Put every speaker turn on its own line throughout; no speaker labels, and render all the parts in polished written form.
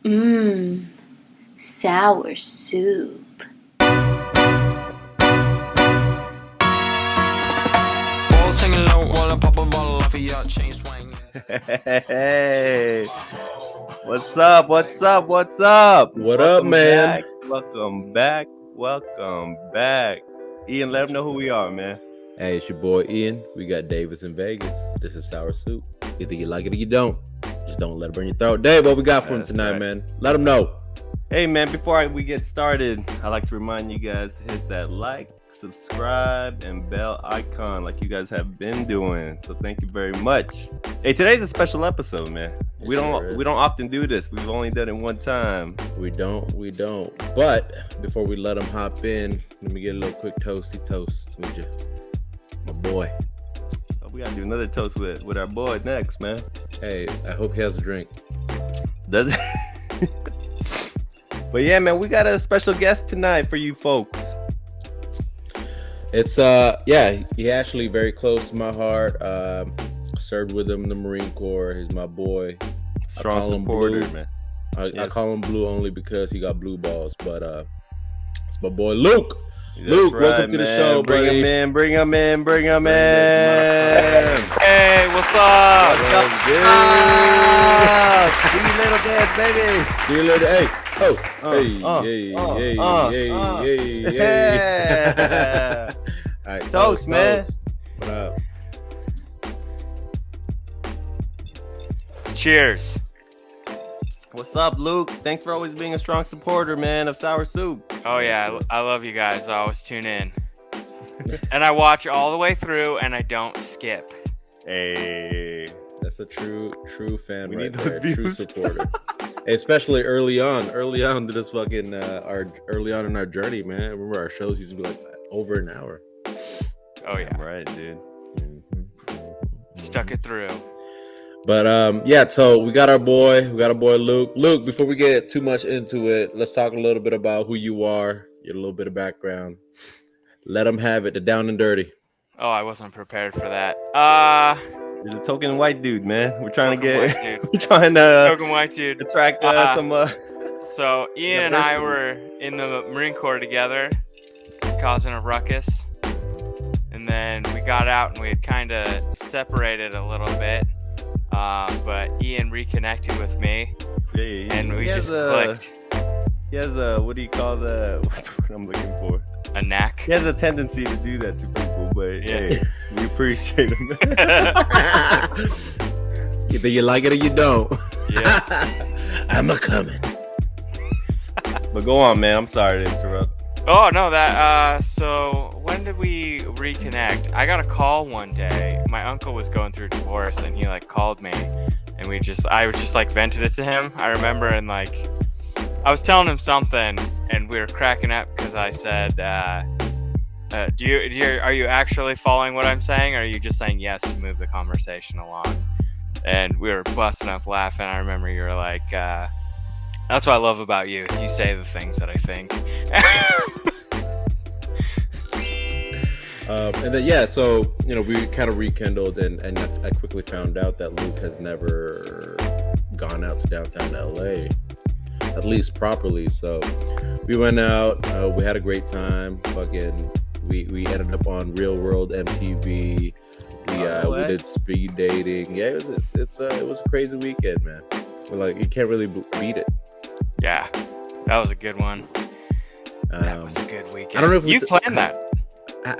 Mmm, sour soup.
Singing low while I pop a bottle off of your chain swing.
Hey, what's up? What's up? What's up?
What up, man?
Back. Welcome back. Welcome back. Ian, let them know who we are, man.
Hey, it's your boy Ian. We got Davis in Vegas. This is Sour Soup. Either you like it or you don't. Just don't let it burn your throat. Dave, what we got for him tonight, man? Let them know.
Hey, man, before we get started, I'd like to remind you guys to hit that like, subscribe, and bell icon like you guys have been doing. So thank you very much. Hey, today's a special episode, man. We don't often do this. We've only done it one time.
We don't. But before we let them hop in, let me get a little quick toasty toast with you, my boy.
So we gotta do another toast with our boy next, man.
Hey, I hope he has a drink.
Does it? But yeah, man, we got a special guest tonight for you folks.
It's he actually very close to my heart. Served with him in the Marine Corps. He's my boy.
Strong supporter, man.
I call him Blue only because he got blue balls. But it's my boy Luke.
That's
Luke,
right,
welcome to the show,
bring
buddy.
Bring him in.
Hey, what's up?
What's good? Do your little dance, baby.
Do your little hey. Oh, hey.
Yeah.
All right,
Toast, man.
What up?
Cheers.
What's up, Luke? Thanks for always being a strong supporter, man, of Sour Soup.
Oh yeah, I love you guys. I always tune in, and I watch all the way through, and I don't skip.
Hey,
that's a true fan
we
right
need those
there.
views.
True supporter. Especially early on to this fucking early on in our journey, man. I remember our shows used to be like over an hour.
Oh yeah,
right, dude.
Stuck it through.
But so we got our boy Luke. Luke, before we get too much into it, let's talk a little bit about who you are, your little bit of background. Let them have it, the down and dirty.
Oh, I wasn't prepared for that.
You're the token white dude, man. We're trying to
token white dude.
attract some.
So Ian and I were in the Marine Corps together, causing a ruckus, and then we got out and we had kind of separated a little bit. But Ian reconnected with me, and we just clicked.
He has what do you call what's the word I'm looking for?
A knack.
He has a tendency to do that to people, but
yeah.
Hey, we appreciate him.
Either you like it or you don't.
Yeah.
I'm a coming.
But go on, man. I'm sorry to interrupt.
Oh no, so when did we reconnect? I got a call one day. My uncle was going through a divorce, and he called me, and I was just vented it to him. I remember, and I was telling him something, and we were cracking up because I said, are you actually following what I'm saying, or are you just saying yes to move the conversation along? And we were busting up laughing. I remember you were like, that's what I love about you. You say the things that I think.
And then so we kind of rekindled, and I quickly found out that Luke has never gone out to downtown LA, at least properly. So we went out, we had a great time. Fucking, we ended up on Real World MTV. We did speed dating. Yeah, it was a crazy weekend, man. You can't really beat it.
Yeah, that was a good one. That was a good weekend.
I don't know if
you planned that.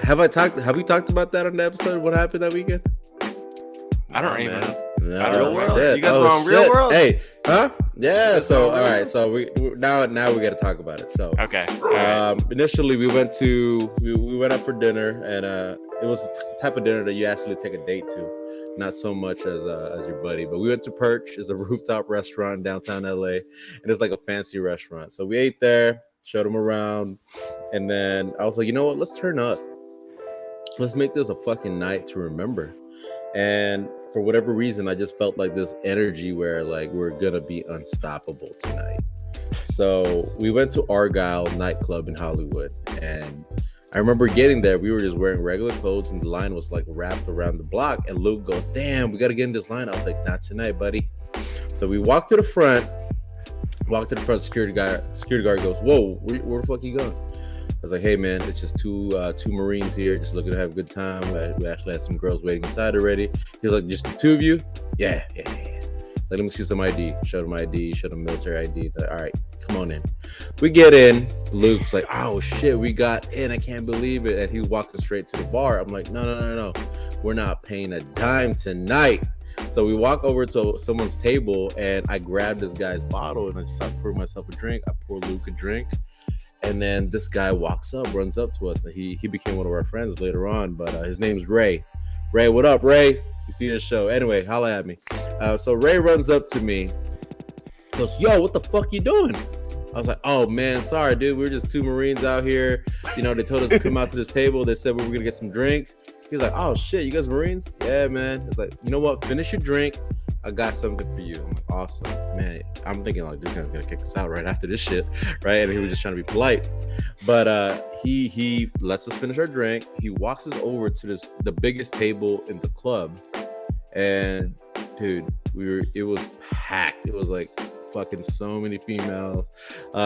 Have we talked about that on the episode? What happened that weekend?
I don't even.
No,
Real World?
Shit.
You guys were on Real World?
Hey, huh? Yeah. So all right. So we now we got to talk about it. So
okay.
Initially we went out for dinner, and it was the type of dinner that you actually take a date to, not so much as your buddy. But we went to Perch. It's a rooftop restaurant in downtown LA, and it's like a fancy restaurant. So we ate there, showed them around, and then I was like, you know what? Let's turn up. Let's make this a fucking night to remember. And for whatever reason, I just felt like this energy where we're gonna be unstoppable tonight. So we went to Argyle nightclub in Hollywood, and I remember getting there. We were just wearing regular clothes, and the line was wrapped around the block. And Luke goes, "Damn, we gotta get in this line." I was like, "Not tonight, buddy." So we walked to the front. Walked in front of security guard goes, "Whoa, where the fuck you going?" I was like, "Hey man, it's just two Marines here, just looking to have a good time. We actually had some girls waiting inside already." He was like, "Just the two of you?" Yeah. Let me see some ID. Showed him ID. Showed him military ID. Like, all right, come on in. We get in. Luke's like, "Oh shit, we got in! I can't believe it!" And he's walking straight to the bar. I'm like, "No, we're not paying a dime tonight." So we walk over to someone's table, and I grab this guy's bottle, and I start pouring myself a drink. I pour Luke a drink, and then this guy walks up, runs up to us, and he became one of our friends later on. But his name's Ray. Ray, what up, Ray? You see this show? Anyway, holla at me. So Ray runs up to me, goes, "Yo, what the fuck you doing?" I was like, "Oh man, sorry, dude. We were just two Marines out here. You know, they told us to come out to this table. They said we were gonna get some drinks." He's like, "Oh shit, you guys Marines?" "Yeah, man." It's like, "You know what? Finish your drink. I got something for you." I'm like, "Awesome, man." I'm thinking like this guy's gonna kick us out right after this shit, right? And he was just trying to be polite, but he lets us finish our drink. He walks us over to the biggest table in the club, and dude, it was packed. It was like fucking so many females.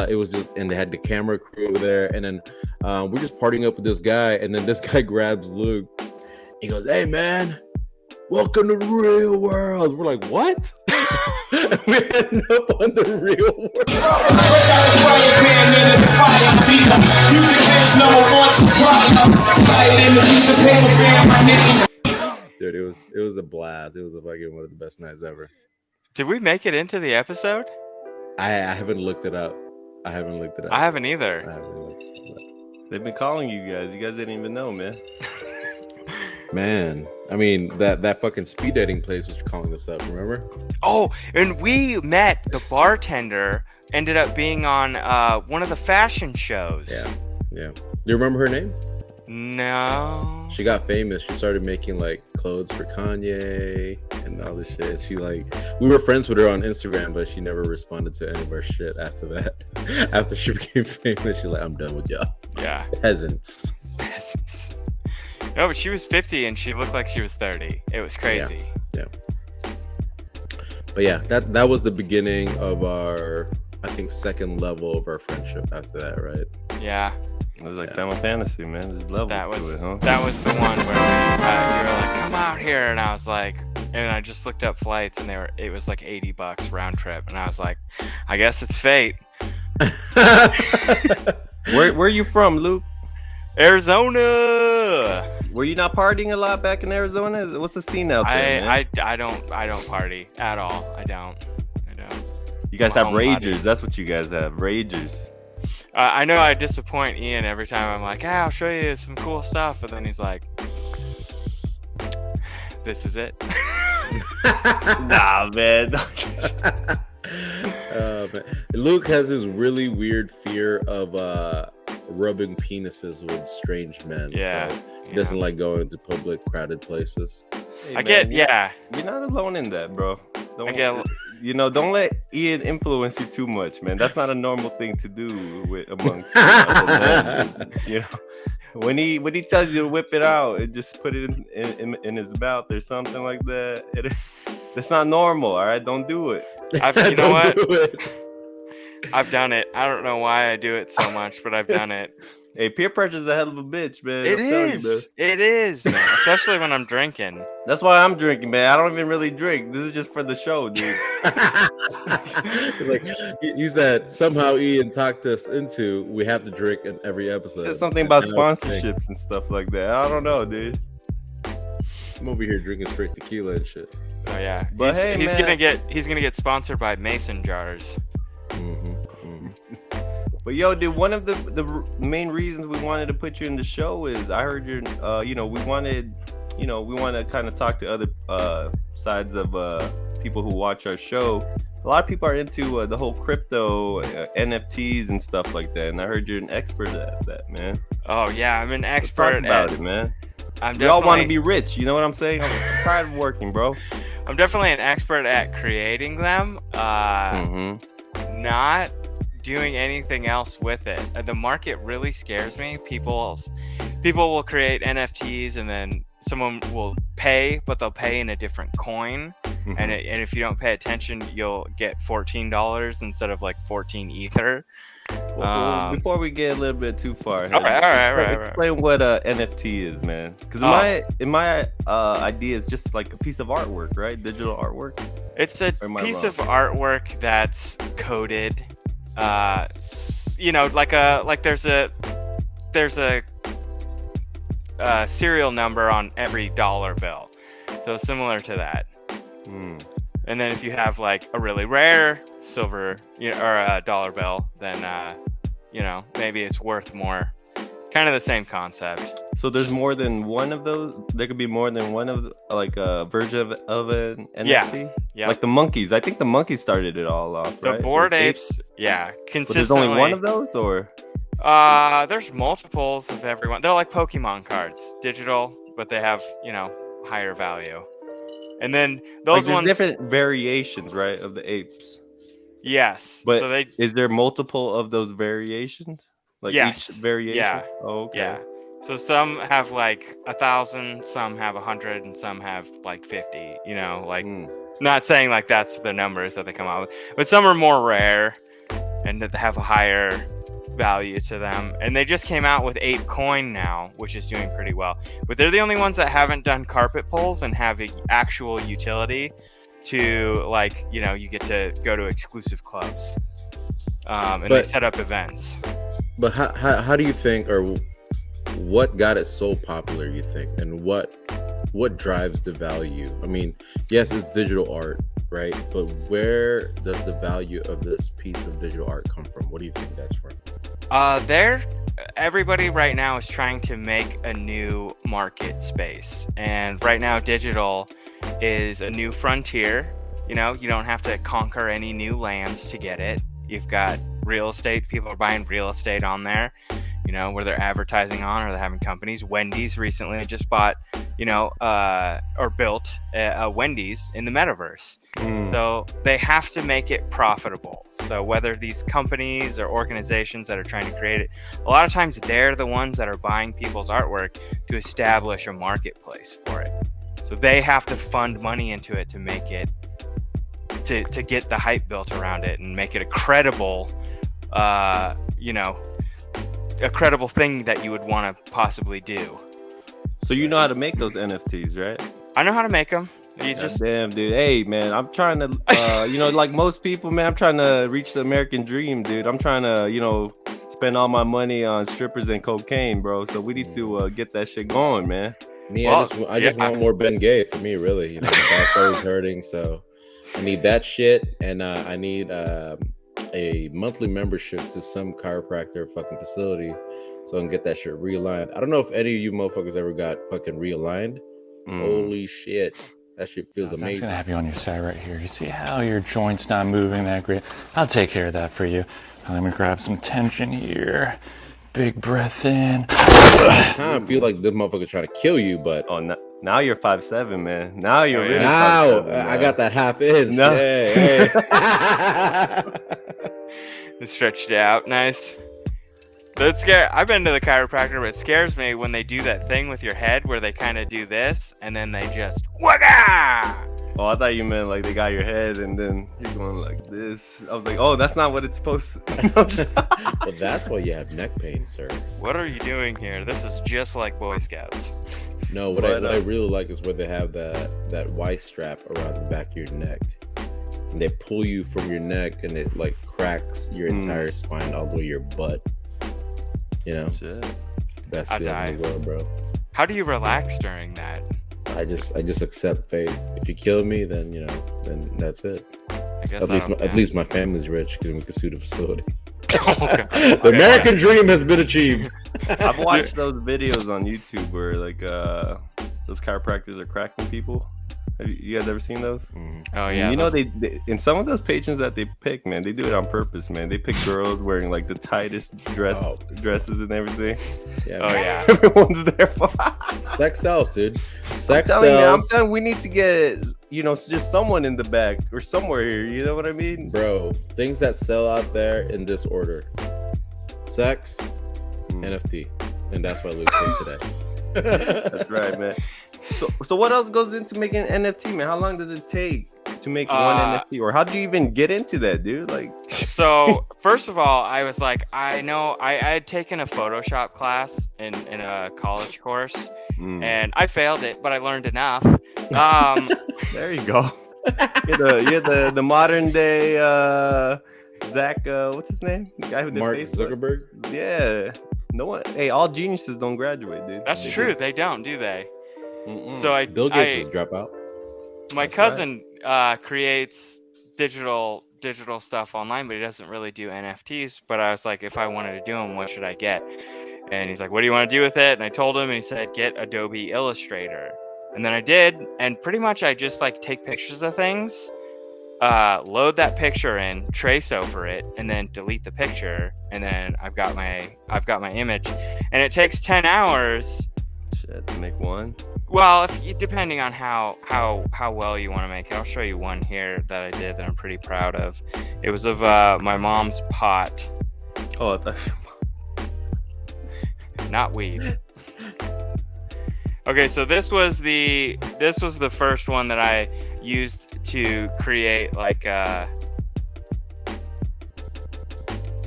It was just, and they had the camera crew over there, and then we're just partying up with this guy, and then this guy grabs Luke. He goes, "Hey man, welcome to the real world." We're like, "What?" We end up on the real world. Dude, it was a blast. It was one of the best nights ever.
Did we make it into the episode?
I haven't looked it up.
I haven't either.
They've been calling you guys. You guys didn't even know, man.
Man, I mean that fucking speed dating place was calling us up. Remember?
Oh, and we met the bartender. Ended up being on one of the fashion shows.
Yeah. Do you remember her name?
No.
She got famous. She started making like clothes for Kanye and all this shit. We were friends with her on Instagram, but she never responded to any of our shit after that. After she became famous, she's like, "I'm done with y'all."
Yeah.
Peasants.
No, but she was 50 and she looked like she was 30. It was crazy.
Yeah. But yeah, that was the beginning of our, I think, second level of our friendship after that, right?
Yeah.
It was like Final Fantasy, man. There's levels to it, huh?
That was the one where you were like, "Come out here," and I was like, and I just looked up flights, and it was like $80 round trip, and I was like, I guess it's fate.
Where are you from, Luke?
Arizona.
Were you not partying a lot back in Arizona? What's the scene out there, man?
I don't party at all. I don't.
You guys have ragers. That's what you guys have, ragers.
I know I disappoint Ian every time. I'm like, "I'll show you some cool stuff," and then he's like, "This is it."
Nah, man.
Man. Luke has this really weird fear of rubbing penises with strange men.
Yeah.
So he doesn't like going to public, crowded places.
Hey, You're not alone in that, bro. Don't let Ian influence you too much, man. That's not a normal thing to do amongst men. You know, when he tells you to whip it out and just put it in his mouth or something like that, that's not normal. All right, don't do it.
You know what? I've done it. I don't know why I do it so much, but I've done it.
Hey, peer pressure is a hell of a bitch, man.
It is, man. Especially when I'm drinking.
That's why I'm drinking, man. I don't even really drink. This is just for the show, dude.
Like you said, somehow Ian talked us into we have to drink in every episode.
He said something about sponsorships and stuff like that. I don't know, dude.
I'm over here drinking straight tequila and shit.
Oh yeah,
but
he's gonna get sponsored by Mason Jars.
But yo, dude, one of the main reasons we wanted to put you in the show is I heard we want to kind of talk to other sides of people who watch our show. A lot of people are into the whole crypto, NFTs and stuff like that, and I heard you're an expert at that, man.
Oh yeah, I'm an expert
Talk about it, man. We all want to be rich, you know what I'm saying? I'm tired of working, bro.
I'm definitely an expert at creating them. Not doing anything else with it. The market really scares me. People will create NFTs and then someone will pay, but they'll pay in a different coin.
Mhm.
and if you don't pay attention, you'll get $14 instead of like 14 ether.
Well, before we get a little bit too far ahead,
All right.
explain what a NFT is, man. Because in my idea, it's just like a piece of artwork, right? Digital artwork.
It's a
Or am I
piece
wrong?
of artwork that's coded. There's a serial number on every dollar bill, so similar to that.
Hmm.
And then if you have like a really rare silver, or a dollar bill, then maybe it's worth more. Kind of the same concept.
So there's more than one of those. There could be more than one of like a version of an NFT.
Yeah.
Like the monkeys. I think the monkeys started it all off.
The
right?
Bored
Those
Apes, yeah,
But
consistently.
there's only one of those, or
There's multiples of everyone. They're like Pokemon cards, digital, but they have higher value. And then those
like there's
ones,
different variations, right, of the apes.
yes.
But
so they,
is there multiple of those variations? Like
Yes.
each variation?
Yeah.
Oh, okay.
yeah. So some have like 1,000, some have 100, and some have like 50.
Hmm.
Not saying like that's the numbers that they come out with, but some are more rare and that have a higher value to them. And they just came out with Ape Coin now, which is doing pretty well. But they're the only ones that haven't done carpet pulls and have an actual utility to you get to go to exclusive clubs. And they
But-
set up events.
But how do you think, or what got it so popular, you think, and what drives the value? I mean, yes, it's digital art, right? But where does the value of this piece of digital art come from? What do you think that's from?
Everybody right now is trying to make a new market space, and right now digital is a new frontier. You don't have to conquer any new lands to get it. You've got real estate. People are buying real estate on there, where they're advertising on, or they're having companies. Wendy's recently just bought, or built a Wendy's in the metaverse.
Hmm.
So they have to make it profitable. So whether these companies or organizations that are trying to create it, a lot of times they're the ones that are buying people's artwork to establish a marketplace for it. So they have to fund money into it to make it, to get the hype built around it and make it a credible, a credible thing that you would want to possibly do.
So you know how to make those NFTs, right?
I know how to make them. You just
Damn, dude. Hey, man, I'm trying to, like most people, man, I'm trying to reach the American dream, dude. I'm trying to, spend all my money on strippers and cocaine, bro. So we need to get that shit going, man.
Me,
Well,
I just want more Ben Gay for me, really. My back's always hurting, so I need that shit, and I need a monthly membership to some chiropractor fucking facility so I can get that shit realigned. I don't know if any of you motherfuckers ever got fucking realigned. Holy shit, that shit feels
I'm just
amazing.
gonna have you on your side right here. You see how your joint's not moving that great? I'll take care of that for you. Now let me grab some tension here. Big breath in.
I kind of feel like this motherfucker's trying to kill you, but
Oh, now you're 5'7", man. Now you're
Oh, yeah.
really
now
5'7",
I
man.
got that half inch.
No.
Yeah,
It stretched it out nice. That's scary. I've been to the chiropractor, but it scares me when they do that thing with your head where they kind of do this and then they just wagga.
Oh, I thought you meant like they got your head and then you're going like this. I was like, oh, that's not what it's supposed to.
Well, that's why you have neck pain, sir.
What are you doing here? This is just like Boy Scouts.
No, what I really like is where they have that Y strap around the back of your neck, and they pull you from your neck, and it like cracks your entire spine all the way to your butt.
Shit.
Best
I'd
feeling in the world, bro.
How do you relax during that?
I just accept fate. If you kill me, then then that's it.
I guess
At least my family's rich because we can sue the facility.
Okay.
The American dream has been achieved.
I've watched those videos on YouTube where like those chiropractors are cracking people. Have you guys ever seen those?
Oh yeah.
You know
those-
they in some of those patients that they pick, man, they do it on purpose, man. They pick girls wearing like the tightest dresses and everything.
Yeah,
Oh yeah.
Everyone's there for.
sex sells, dude. Sex
I'm
sells.
telling you, we need to get just someone in the back or somewhere here. You know what I mean?
Bro, things that sell out there in this order: sex, NFT, and that's what Luke's saying today.
That's right, man. So what else goes into making an NFT, man? How long does it take? to make one NFT, or how do you even get into that, dude? Like,
So first of all, I was like, I had taken a Photoshop class in a college course, and I failed it, but I learned enough.
There you go. You're the modern day Zach. What's his name? The guy who did
Mark
Facebook.
Zuckerberg.
Yeah. No one. Hey, all geniuses don't graduate, dude.
That's true. They don't, do they? So
Bill Gates was dropout.
My
That's
cousin creates digital stuff online, but he doesn't really do NFTs. But I was like, if I wanted to do them, what should I get? And he's like, what do you want to do with it? And I told him, and he said, get Adobe Illustrator. And then I did, and pretty much I just like take pictures of things, load that picture in, trace over it, and then delete the picture, and then I've got my image. And it takes 10 hours.
Shit, to make one.
Well, depending on how well you want to make it. I'll show you one here that I did that I'm pretty proud of. It was of my mom's pot.
Oh, I thought.
Not weed. Okay, so this was the first one that I used to create like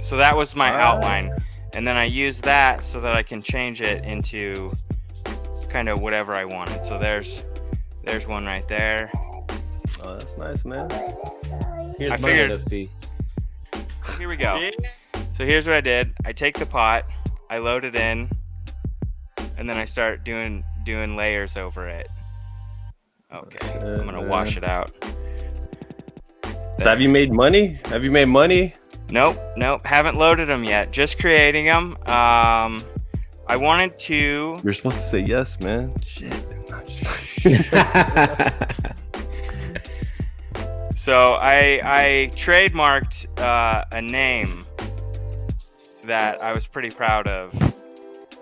so that was my outline, and then I used that so that I can change it into kind of whatever I wanted. So there's one right there.
Oh, that's nice, man.
Here's
I
my
figured-
NFT.
Here we go. So here's what I did. I take the pot, I load it in, and then I start doing layers over it. Okay, I'm gonna wash it out.
So have you made money? Have you made money?
Nope, haven't loaded them yet. Just creating them. I wanted to.
You're supposed to say yes, man. Shit.
So I trademarked a name that I was pretty proud of,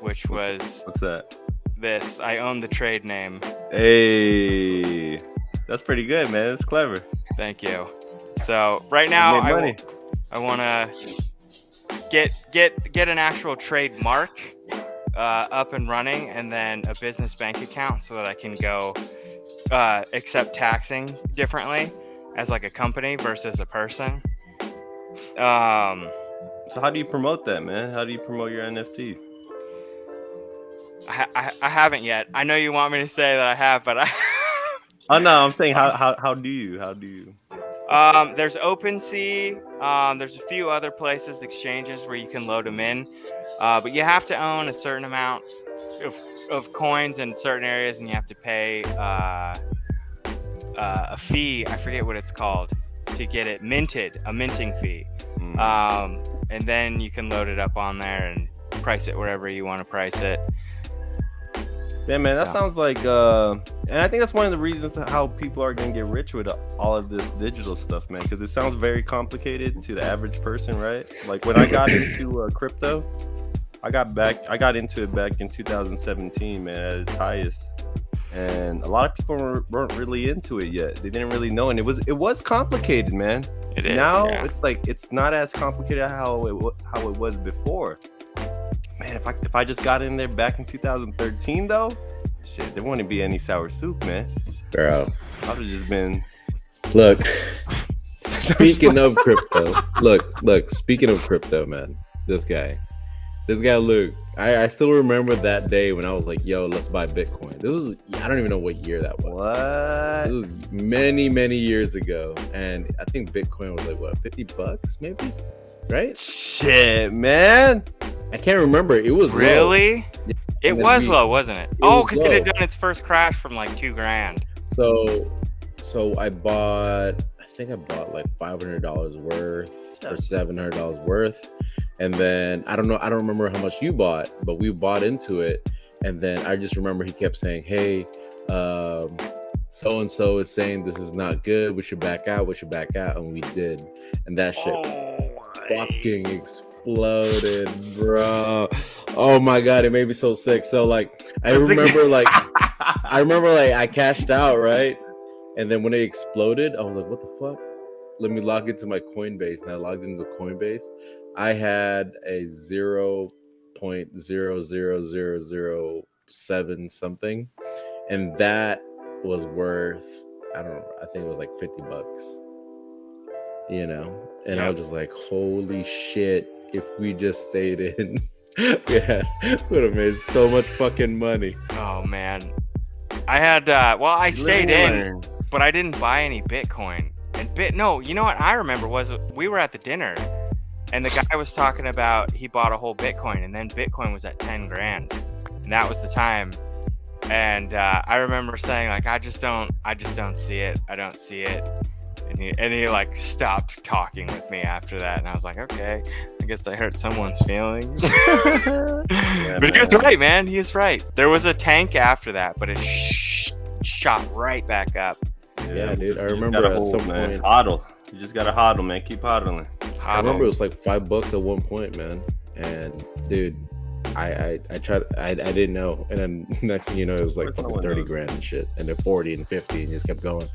which was
What's that?
this. I own the trade name.
Hey, that's pretty good, man. That's clever.
Thank you. So right now
You made money.
I want to get an actual trademark up and running, and then a business bank account so that I can go accept taxing differently as like a company versus a person.
So how do you promote that, man? How do you promote your NFT?
I haven't yet. I know you want me to say that I have, but I.
Oh no, I'm saying how do you?
There's OpenSea. There's a few other places, exchanges where you can load them in, but you have to own a certain amount of coins in certain areas, and you have to pay a fee. I forget what it's called to get it minted, a minting fee. And then you can load it up on there and price it wherever you want to price it.
Yeah, man, that sounds like, and I think that's one of the reasons how people are gonna get rich with all of this digital stuff, man. Because it sounds very complicated to the average person, right? Like when I got into crypto, I got into it back in 2017, man, at its highest, and a lot of people weren't really into it yet. They didn't really know, and it was complicated, man.
It is.
Now
Yeah.
it's like it's not as complicated how it was before. Man, if I just got in there back in 2013 though, shit, there wouldn't be any sour soup, man.
Bro,
I would have just been.
look. Speaking of crypto, look. Speaking of crypto, man, this guy, Luke. I still remember that day when I was like, "Yo, let's buy Bitcoin." This was I don't even know what year that was.
What?
It was many years ago, and I think Bitcoin was like what, $50 maybe, right?
Shit, man.
I can't remember. It was low.
Really?
Yeah.
It
And then
was low, wasn't it? Oh,
was
because it had
low.
done its first crash from like $2,000.
So I bought like $500 worth or $700 worth, and then I don't remember how much you bought, but we bought into it, and then I just remember he kept saying, "Hey, so and so is saying this is not good. We should back out. And we did, and that shit fucking exploded, bro. Oh my god, it made me so sick. So like I remember like I cashed out, right? And then when it exploded, I was like, what the fuck? Let me log into my Coinbase. And I logged into Coinbase. I had a 0.00007 something. And that was worth, I think it was like $50, you know, and I
Yeah.
was just like, holy shit, if we just stayed in, yeah, would have made so much fucking money.
Oh man, I had I
You
stayed
live and
in,
you learn.
but I didn't buy any Bitcoin. And no, you know what I remember was we were at the dinner, and the guy was talking about he bought a whole Bitcoin, and then Bitcoin was at 10 grand, and that was the time. And I remember saying like, I just don't see it. I don't see it. And he like stopped talking with me after that, and I was like, okay, I guess I hurt someone's feelings.
Yeah,
But he was
man.
right, man. He is right. There was a tank after that, but it shot right back up.
Yeah, dude, I
you just
remember
gotta
at
hold,
some
man.
point,
Hodl. You just gotta hodl, man. Keep hodling.
I remember it was like $5 at one point, man. And dude, I tried, I didn't know, and then next thing you know, it was like
What's no
fucking
one
30
knows?
grand and shit, and then 40 and 50, and just kept going.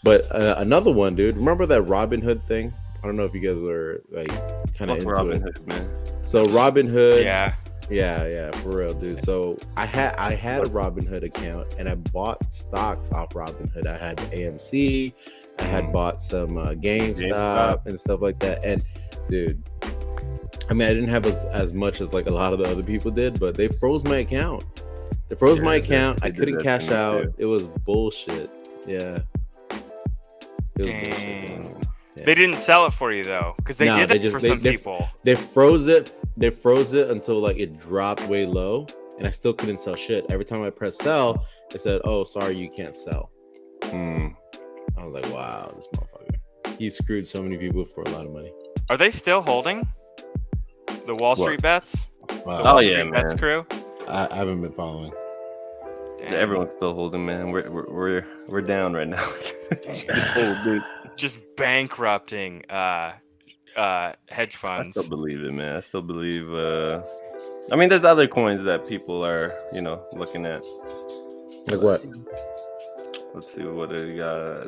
But another one, dude, remember that Robin Hood thing? I don't know if you guys were like kind of
Fuck
into
Robin
it.
Hood, man.
So Robin Hood,
Yeah.
yeah, for real, dude. So I had a Robin Hood account, and I bought stocks off Robin Hood. I had AMC, I had bought some GameStop and stuff like that. And dude, I mean, I didn't have as much as like a lot of the other people did, but they froze my account. They froze my account.
they
I
did
couldn't
that
cash
to me,
out.
too.
It was bullshit. Yeah. It was bullshit,
Dang.
man. Yeah.
They didn't sell it for you though, because they
No,
did
they
it
just-
for
they-
some
they-
people.
They froze it. They froze it until like it dropped way low, and I still couldn't sell shit. Every time I pressed sell, it said, "Oh, sorry, you can't sell."
Hmm.
I was like, "Wow, this motherfucker. He screwed so many people for a lot of money."
Are they still holding the Wall
What?
Street bets?
Wow.
The Wall
Oh, yeah,
Street Bets
man.
crew.
I haven't been following.
Damn.
Everyone's still holding, man. We're down right now. Just hold, dude.
Just bankrupting hedge
I
funds.
still believe it, man. I still believe. I mean, there's other coins that people are, looking at.
Like what?
Let's see what I got.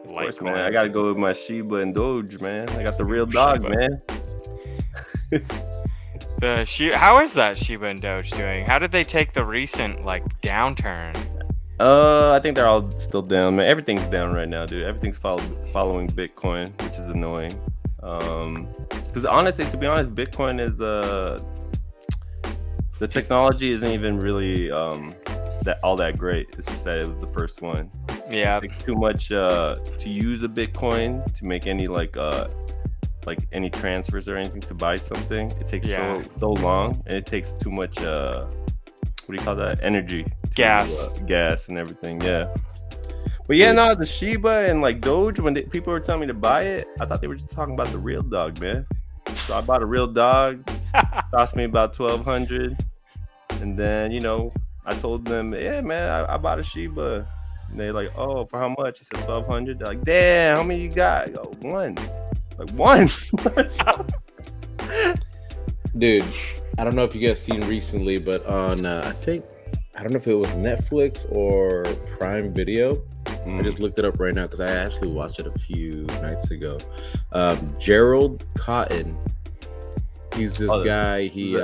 Of course,
Litecoin.
man. I gotta go with my Shiba and Doge, man. I got the real dog,
Shiba.
man.
How is that Shiba and Doge doing? How did they take the recent downturn?
I think they're all still down, man. Everything's down right now, dude. Everything's following Bitcoin, which is annoying. Because honestly, to be honest, Bitcoin is the technology isn't even really that great. It's just that it was the first one.
Yeah.
It takes too much to use a Bitcoin to make any any transfers or anything to buy something. It takes so long, and it takes too much what do you call that? Energy.
Gas.
Gas and everything. Yeah. But yeah, no, the Shiba and Doge, when people were telling me to buy it, I thought they were just talking about the real dog, man. So I bought a real dog. Cost me about $1,200. And then, I told them, yeah, man, I bought a Shiba. And they're like, oh, for how much? I said $1,200. They're like, damn, how many you got? I go, one. Like, one.
Dude, I don't know if you guys seen recently, but on I don't know if it was Netflix or Prime Video. I just looked it up right now because I actually watched it a few nights ago. Gerald Cotton, he's this guy. He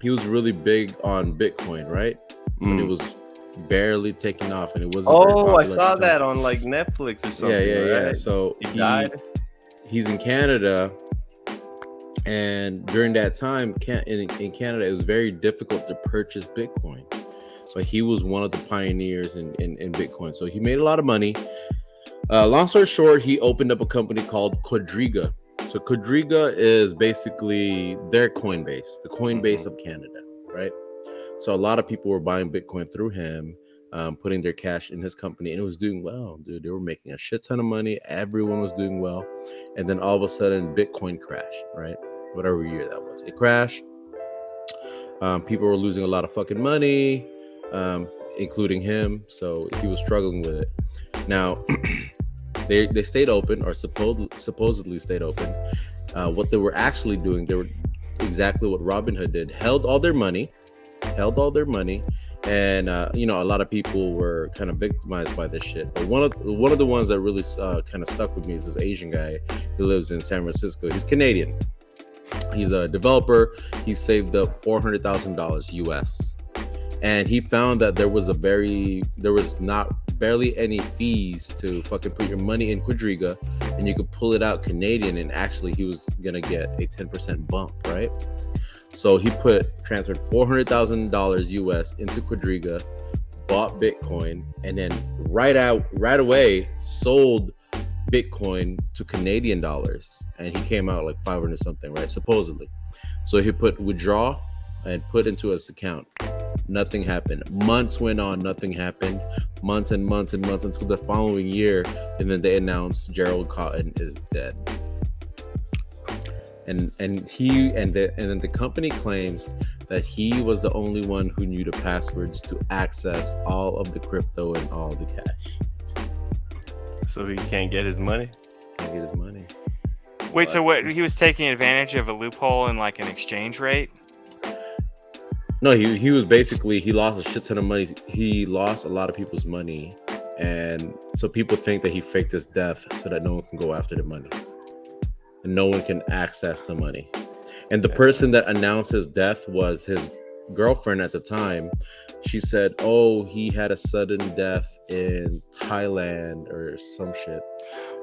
was really big on Bitcoin, right? When it was barely taking off, and it wasn't. very
Oh, I
popular
saw
at the
that
time.
on Netflix or something.
Yeah.
Right?
So
He died.
He's in Canada, and during that time, in Canada, it was very difficult to purchase Bitcoin. But he was one of the pioneers in Bitcoin, so he made a lot of money. Long story short, he opened up a company called Quadriga. So Quadriga is basically their Coinbase, the Coinbase of Canada, right? So a lot of people were buying Bitcoin through him, putting their cash in his company, and it was doing well, dude. They were making a shit ton of money. Everyone was doing well. And then all of a sudden, Bitcoin crashed, right? Whatever year that was. It crashed. People were losing a lot of fucking money, including him. So he was struggling with it. Now, they stayed open, or supposedly stayed open. What they were actually doing, they were exactly what Robinhood did. Held all their money, and a lot of people were kind of victimized by this shit. But one of the ones that really kind of stuck with me is this Asian guy. He lives in San Francisco. He's Canadian. He's a developer. He saved up $400,000 US, and he found that there was not barely any fees to fucking put your money in Quadriga, and you could pull it out Canadian, and actually he was gonna get a 10% bump, right? So he transferred $400,000 US into Quadriga, bought Bitcoin, and then right away sold Bitcoin to Canadian dollars, and he came out like 500 something, right? Supposedly. So he put withdraw and put into his account. Nothing happened. Months went on, nothing happened. Months and months and months until the following year, and then they announced Gerald Cotton is dead. And then the company claims that he was the only one who knew the passwords to access all of the crypto and all the cash.
So he can't get his money.
Can't get his money.
Wait, so what? He was taking advantage of a loophole in like an exchange rate?
No, he was basically, he lost a shit ton of money. He lost a lot of people's money, and so people think that he faked his death so that no one can go after the money, and no one can access the money. And the person that announced his death was his girlfriend at the time. She said, "Oh, he had a sudden death in Thailand or some shit."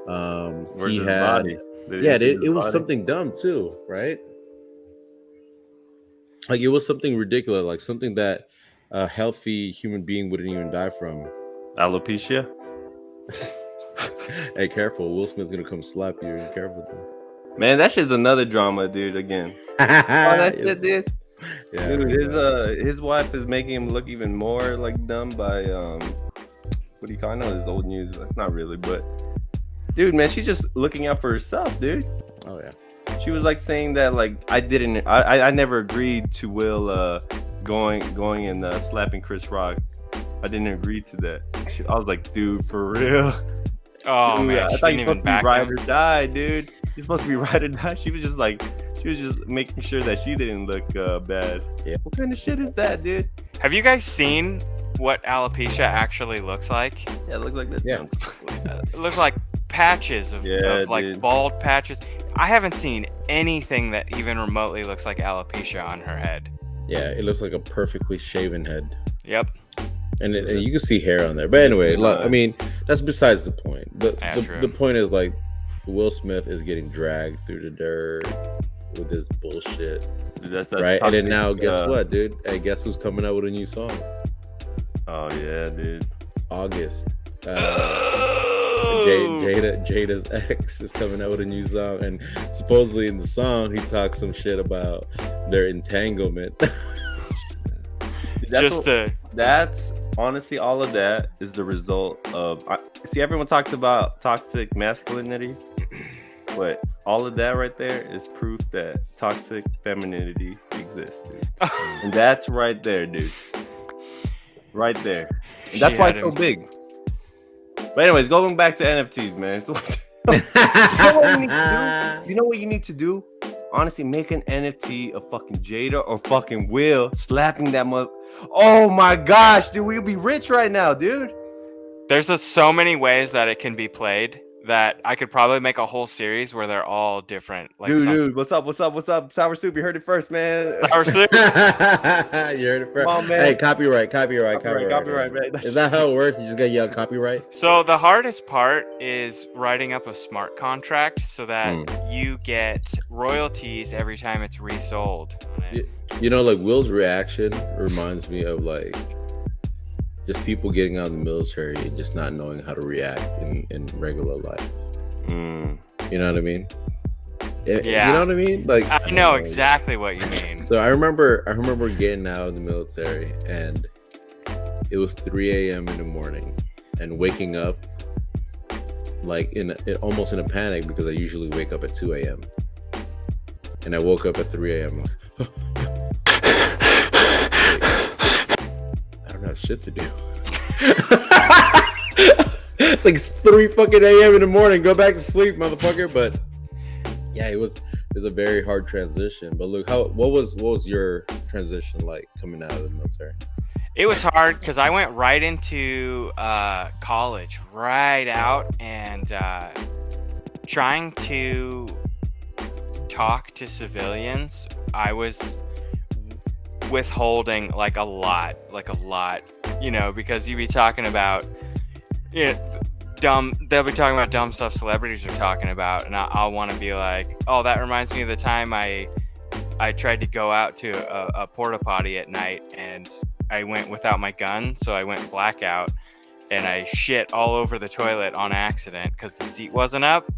Where's
He
his
had,
body?
it was something dumb too, right? Like it was something ridiculous, like something that a healthy human being wouldn't even die from.
Alopecia?
Hey, careful! Will Smith's gonna come slap you. Careful,
Man, that shit's another drama, dude. Again. Oh, that shit, dude.
Yeah,
Dude, his wife is making him look even more like dumb by what do you call? I know it's old news, but it's not really. But dude, man, she's just looking out for herself, dude.
Oh yeah.
She was like saying that like I never agreed to Will going and slapping Chris Rock. I didn't agree to that. I was like, dude, for real.
Oh
Dude,
man,
I
she
thought
didn't
you
even
supposed to be
back
ride
him.
or die, dude. You're supposed to be ride or die. She was just making sure that she didn't look bad.
Yeah.
What kind of shit is that, dude?
Have you guys seen what alopecia actually looks like?
Yeah, it looks like that.
Yeah.
It looks like patches of like
dude.
bald patches. I haven't seen anything that even remotely looks like alopecia on her head.
Yeah, it looks like a perfectly shaven head,
Yep.
and you can see hair on there. But anyway, look, I mean, that's besides the point.
Yeah, true.
The point is like Will Smith is getting dragged through the dirt with this bullshit,
Dude, that's
right? And then
toxic,
now, guess what, dude? Hey, guess who's coming out with a new song?
Oh yeah, dude.
August.
Oh!
Jada's ex is coming out with a new song, and supposedly in the song he talks some shit about their entanglement.
Dude, that's honestly all of that is the result of. See, everyone talks about toxic masculinity, but all of that right there is proof that toxic femininity exists, dude. And that's right there, dude. Right there. And that's why it's so big. But anyways, going back to NFTs, man. So, you know what you need to do? Honestly, make an NFT of fucking Jada or fucking Will slapping that mother. Oh my gosh, dude, we'll be rich right now, dude.
There's just so many ways that it can be played that I could probably make a whole series where they're all different. Like
Dude, what's up? Sour Soup, you heard it first, man.
Sour Soup.
You heard it first.
Come on, man.
Hey, copyright, man. Is that how it works? You just gotta yell copyright?
So the hardest part is writing up a smart contract so that you get royalties every time it's resold.
You know, like Will's reaction reminds me of like just people getting out of the military and just not knowing how to react in regular life. You know what I mean?
Yeah.
You know what I mean? Like
I know exactly what you mean.
So I remember getting out of the military and it was 3 a.m. in the morning and waking up like almost in a panic because I usually wake up at 2 a.m. And I woke up at 3 a.m. like, I don't have shit to do. It's like 3 fucking a.m. in the morning. Go back to sleep, motherfucker. But yeah, it was a very hard transition. But look, what was your transition like coming out of the military?
It was hard because I went right into college, right out, and trying to talk to civilians. I was withholding like a lot, you know, because you'd be talking about yeah, they'll be talking about dumb stuff celebrities are talking about, and I'll want to be like, oh, that reminds me of the time I tried to go out to a porta potty at night, and I went without my gun, so I went blackout, and I shit all over the toilet on accident because the seat wasn't up,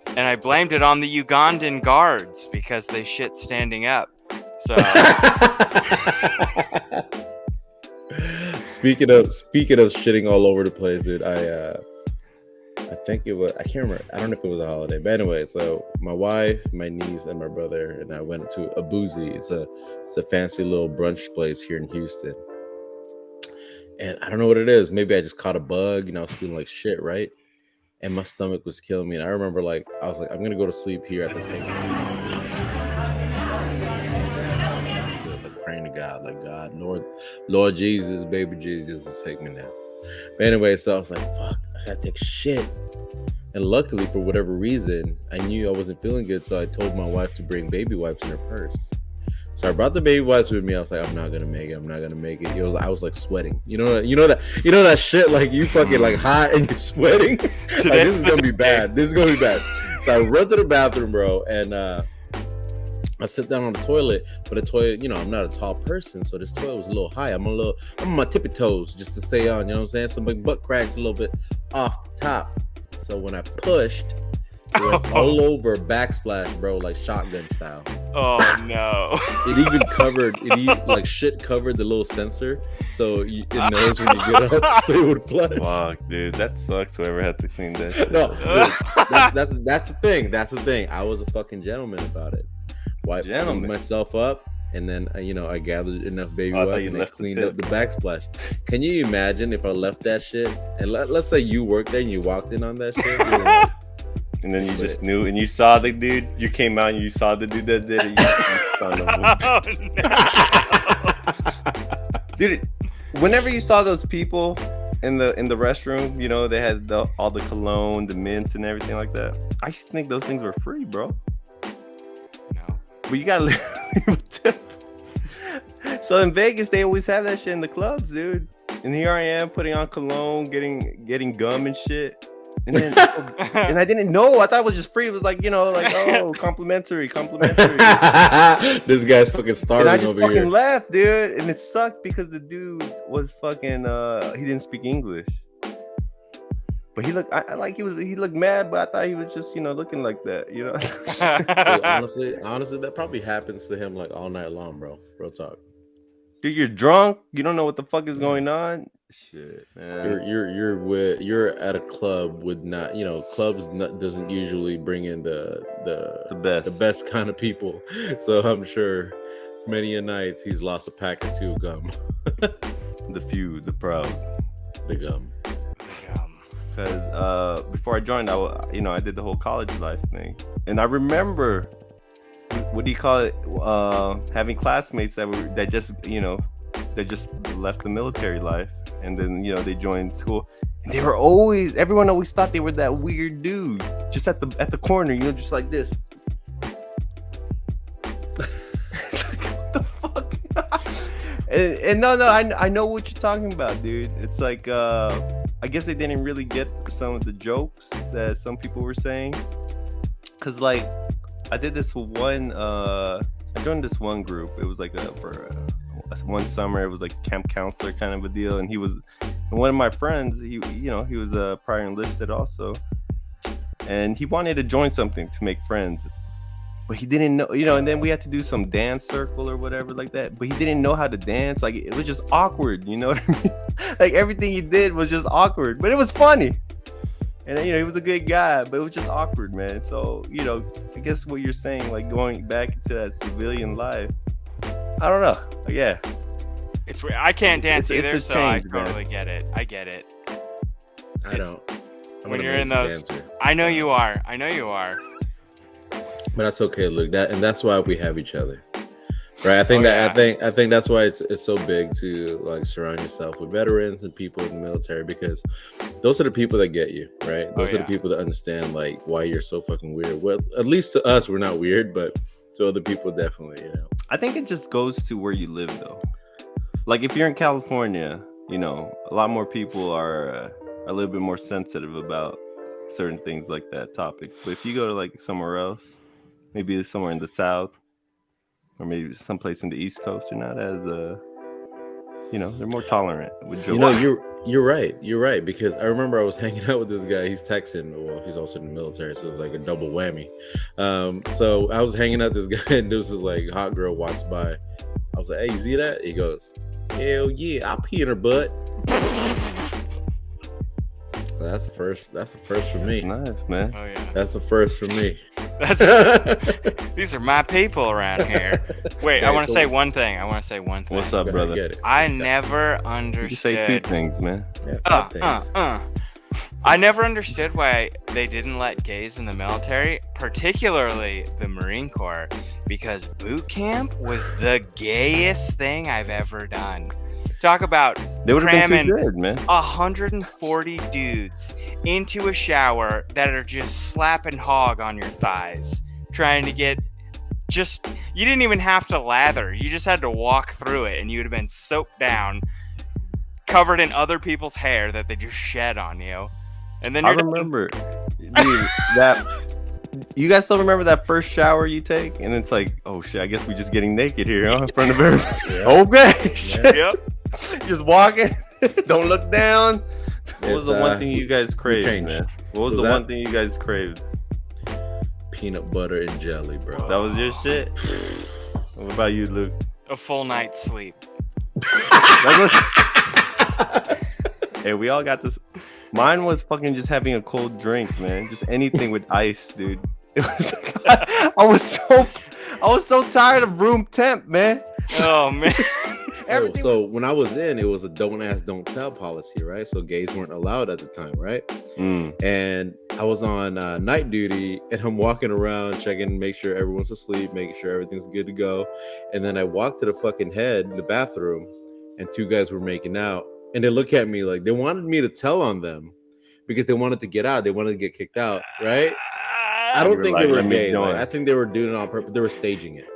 and I blamed it on the Ugandan guards because they shit standing up. So
Speaking of shitting all over the place, dude, I think it was, I can't remember. I don't know if it was a holiday, but anyway, so my wife, my niece, and my brother and I went to a Boozy. It's a fancy little brunch place here in Houston. And I don't know what it is. Maybe I just caught a bug. You know, I was feeling like shit, right? And my stomach was killing me. And I remember, like, I was like, I'm gonna go to sleep here at the table, like praying to God, like, God, Lord Jesus, baby Jesus, take me now. But anyway, so I was like, fuck, I gotta take shit. And luckily, for whatever reason, I knew I wasn't feeling good, so I told my wife to bring baby wipes in her purse. So I brought the baby wipes with me. I was like, I'm not gonna make it. I was like sweating. You know that shit, like you fucking like hot and you're sweating. Like, this is gonna be bad. So I run to the bathroom, bro, and I sit down on the toilet, but the toilet, you know, I'm not a tall person, so this toilet was a little high. I'm on my tippy toes just to stay on, you know what I'm saying? So my butt cracks a little bit off the top. So when I pushed, it went all over, backsplash, bro, like shotgun style.
Oh no!
It even covered, like shit covered the little sensor, so it knows when you get up, so it would flush.
Fuck, dude, that sucks. Whoever had to clean that shit.
No, dude, that's the thing. That's the thing. I was a fucking gentleman about it. Cleaned myself up, and then I gathered enough baby wipes and I cleaned up the backsplash. Can you imagine if I left that shit? And let's say you worked there and you walked in on that shit.
And then you just knew, and you saw the dude. You came out and you saw the dude that did it. Dude, whenever you saw those people in the restroom, you know, they had all the cologne, the mints, and everything like that. I used to think those things were free, bro.
No,
but you gotta leave a tip. So in Vegas, they always have that shit in the clubs, dude. And here I am putting on cologne, getting gum and shit. And then, and I didn't know. I thought it was just free. It was like, complimentary.
This guy's fucking starving over here. And
I just fucking left, dude. And it sucked because the dude was fucking. He didn't speak English. But he looked. He looked mad. But I thought he was just, looking like that. You know.
Dude, honestly, that probably happens to him like all night long, bro. Real talk.
Dude, you're drunk. You don't know what the fuck is going on. Shit, man.
You're at a club with clubs doesn't usually bring in the best kind of people. So I'm sure many a night he's lost a pack or two of gum.
The proud,
the gum.
Because before I joined, I did the whole college life thing, and I remember, what do you call it? Having classmates that just left the military life, and then they joined school, and everyone always thought they were that weird dude just at the corner, just like this. What the fuck? and no, I know what you're talking about, dude. It's like I guess they didn't really get some of the jokes that some people were saying, because like I did this one. I joined this one group. It was like for one summer. It was like camp counselor kind of a deal. And one of my friends, he was prior enlisted also, and he wanted to join something to make friends, but he didn't know. And then we had to do some dance circle or whatever like that. But he didn't know how to dance. Like, it was just awkward. You know what I mean? Like, everything he did was just awkward, but it was funny. And he was a good guy, but it was just awkward, man. So, I guess what you're saying, like going back into that civilian life, I don't know. Yeah.
I can't dance either, so I
change,
totally get it. I get it.
I don't.
When you're in those, I know you are.
But that's okay, Luke. That's why we have each other, right? I think I think that's why it's so big to like surround yourself with veterans and people in the military, because those are the people that get you, right? Those are the people that understand like why you're so fucking weird. Well, at least to us, we're not weird, but to other people, definitely,
I think it just goes to where you live, though. Like, if you're in California, a lot more people are a little bit more sensitive about certain things like that, topics. But if you go to like somewhere else, maybe somewhere in the South, or maybe someplace in the East Coast, they're not as they're more tolerant with jokes.
You know, you're right. You're right, because I remember I was hanging out with this guy. He's Texan. Well, he's also in the military, so it's like a double whammy. So I was hanging out with this guy, and this was like hot girl walks by. I was like, "Hey, you see that?" He goes, "Hell yeah, I'll pee in her butt." That's the first. That's the first for me.
Nice, man.
Oh yeah.
That's the first for me.
These are my people around here. Wait, I
Okay,
want to
so-
say one thing.
What's up,
Go ahead,
brother?
get it.
I never
You say two
understood.
things, man.
Yeah, five things.
I never understood why they didn't let gays in the military, particularly the Marine Corps, because boot camp was the gayest thing I've ever done. Talk about
They would have been
cramming
too good, man.
140 dudes into a shower that are just slapping hog on your thighs, trying to get you didn't even have to lather. You just had to walk through it, and you'd have been soaked down, covered in other people's hair that they just shed on you. And then
I
you're done.
remember, dude, that. You guys still remember that first shower you take, and it's like, oh shit, I guess we just getting naked here, huh? In front of everybody.
Yeah.
Okay, shit.
Yep.
Just walking. Don't look down. What was
It's,
the one thing you guys craved,
changed.
man? What was
Was
the
that-
one thing you guys craved?
Peanut butter and jelly, bro.
That was your shit. What about you, Luke?
A full night's sleep.
Hey, we all got this. Mine was fucking just having a cold drink, man. Just anything with ice, dude. It was like, I was so tired of room temp, man.
Oh man.
Everything
So when I was in, it was a don't ask, don't tell policy, right? So gays weren't allowed at the time, right? And I was on night duty, and I'm walking around checking, make sure everyone's asleep, making sure everything's good to go. And then I walked to the fucking head, the bathroom, and two guys were making out. And they look at me like they wanted me to tell on them because they wanted to get out. They wanted to get kicked out, right? I
You
don't
were
think
like,
they were
"Let me
gay. Like,
join."
I think they were doing it on purpose. They were staging it.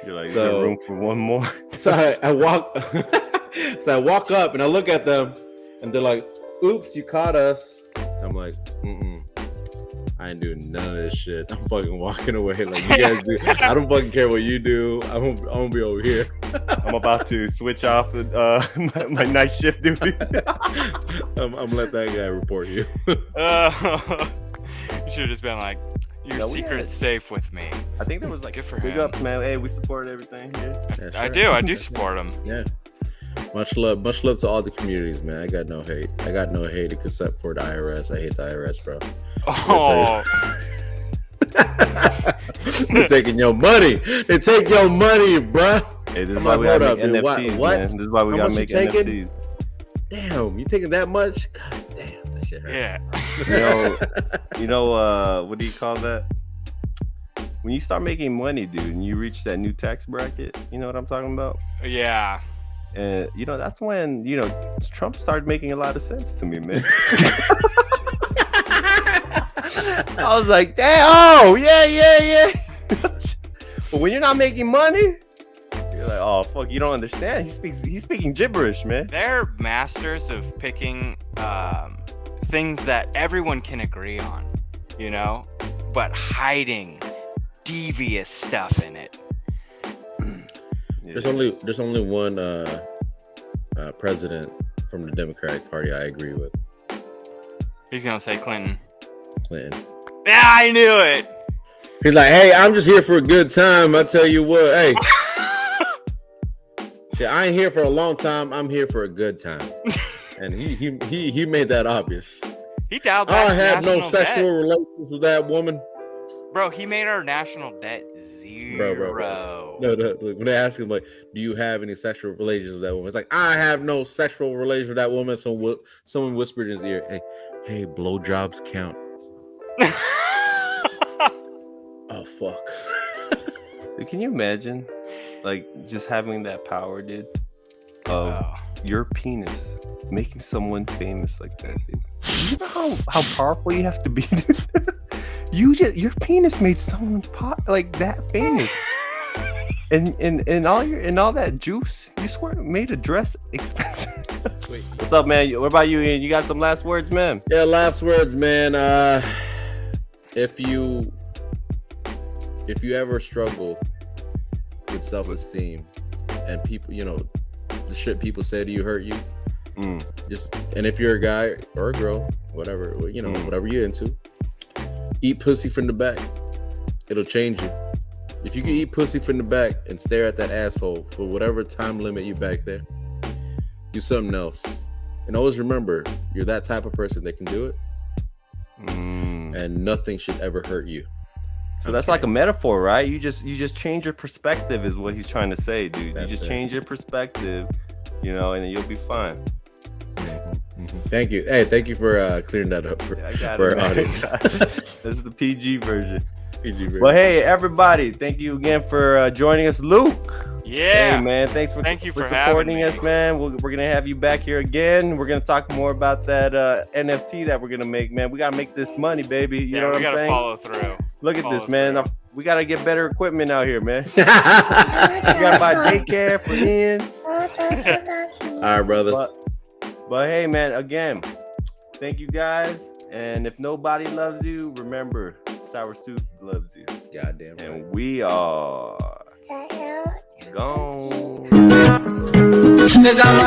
You're like,
So-
is there room for one more?
So I walk, so I walk up and I look at them, and they're like, "Oops, you caught us." I'm like, I ain't doing none of this shit. I'm fucking walking away. Like, you guys do. I don't fucking care what you do. I'm gonna be over here.
I'm about to switch off my night shift duty.
I'm let that guy report you.
You should have just been like, your
No, we
secret's safe with me.
I think there was like
Good for
big
him.
ups, man. Hey, we support everything here.
Yeah,
I do support him.
Yeah. Much love to all the communities, man. I got no hate. I got no hate except for the IRS. I hate the IRS, bro.
Oh,
They're taking your money. They take your money, bro.
Hey, this is
I'm
why
like,
we gotta
hold
make
up, dude.
NFTs,
What?
man. This is why we
How
gotta
much
make
you taking?
NFTs.
Damn, you taking that much? God damn, that shit hurt.
yeah.
You know, what do you call that? When you start making money, dude, and you reach that new tax bracket, you know what I'm talking about?
Yeah.
And that's when Trump started making a lot of sense to me, man. I was like, damn, oh yeah. But when you're not making money, you're like, oh fuck, you don't understand. He's speaking gibberish, man.
They're masters of picking things that everyone can agree on, but hiding devious stuff in it.
There's only one president from the Democratic Party I agree with.
He's gonna say Clinton.
Clinton.
Yeah, I knew it.
He's like, hey, I'm just here for a good time. I tell you what, hey. Shit, I ain't here for a long time. I'm here for a good time. And he made that obvious.
He dialed back.
I had no
national
sexual
debt.
relations with that woman.
Bro, he made our national debt zero.
Bro. No, when they ask him, like, do you have any sexual relations with that woman? It's like, I have no sexual relations with that woman. So someone whispered in his ear, hey, blowjobs count. Oh, fuck.
Dude, can you imagine, like, just having that power, dude, of
Oh.
your penis making someone famous like that, dude? You know how powerful you have to be, dude? Your penis made someone like that famous, and all that juice, you swear, made a dress expensive.
Sweet.
What's up, man? What about you, Ian? You got some last words, man?
Yeah, last words, man. If you ever struggle with self-esteem and people, the shit people say to you hurt you, and if you're a guy or a girl, whatever, whatever you're into, eat pussy from the back. It'll change you. If you can eat pussy from the back and stare at that asshole for whatever time limit you back there, do something else. And always remember, you're that type of person that can do it. And nothing should ever hurt you.
So that's like a metaphor, right? You just change your perspective is what he's trying to say, dude. You just change your perspective, and then you'll be fine.
Thank you. Hey, thank you for clearing that up for our audience.
This is the PG version. Well, hey, everybody, thank you again for joining us. Luke.
Yeah.
Hey, man, thank you for supporting us, man. We're going to have you back here again. We're going to talk more about that NFT that we're going to make, man. We got to make this money, baby. You know what I'm saying?
We got to follow through.
Look at this, man. We got to get better equipment out here, man. We got to buy daycare for Ian.
All right, brothers.
But hey, man, again, thank you guys. And if nobody loves you, remember, Sour Soup loves you.
Goddamn right.
And we are gone.
'Cause I'm a